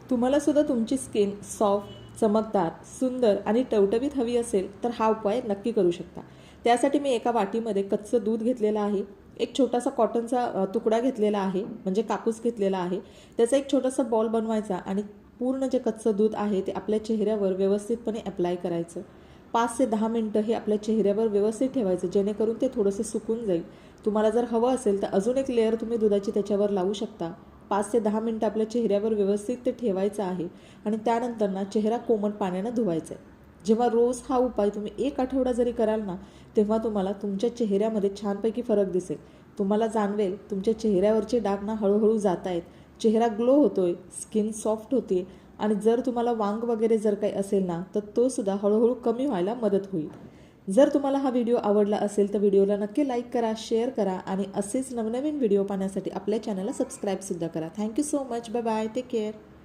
तुम्हाला सुद्धा तुमची स्किन सॉफ्ट, चमकदार, सुंदर आणि टवटवीत हवी असेल तर हा उपाय नक्की करू शकता। त्यासाठी मी एका वाटीमध्ये कच्चं दूध घेतलेलं आहे, एक छोटासा कॉटनचा तुकडा घेतलेला आहे म्हणजे कापूस घेतलेला आहे। त्याचा एक छोटासा बॉल बनवायचा आणि पूर्ण जे कच्चं दूध आहे ते आपल्या चेहऱ्यावर व्यवस्थितपणे अप्लाय करायचं। 5 ते 10 मिनिटं हे आपल्या चेहऱ्यावर व्यवस्थित ठेवायचं जेणेकरून ते थोडंसं सुकून जाईल। तुम्हाला जर हवं असेल तर अजून एक लेअर तुम्ही दुधाची त्याच्यावर लावू शकता। 5 ते 10 मिनिटं आपल्या चेहऱ्यावर व्यवस्थित ते ठेवायचं आहे आणि त्यानंतर ना चेहरा कोमट पाण्यानं धुवायचा आहे। जेव्हा रोज हा उपाय तुम्ही 1 आठवडा जरी कराल ना, तेव्हा तुम्हाला तुमच्या चेहऱ्यामध्ये छानपैकी फरक दिसेल। तुम्हाला जाणवेल तुमच्या चेहऱ्यावरचे डाग ना हळूहळू जात आहेत, चेहरा ग्लो होतोय, स्किन सॉफ्ट होते आणि जर तुम्हाला वांग वगैरे जर काही असेल ना, तर तो सुद्धा हळूहळू कमी व्हायला मदत होईल। जर तुम्हाला हा व्हिडिओ आवडला असेल तर व्हिडिओला नक्की लाईक करा, शेअर करा आणि असेच नवनवीन व्हिडिओ पाहण्यासाठी आपल्या चॅनलला सबस्क्राईबसुद्धा करा। Thank you so much. Bye bye. Take care.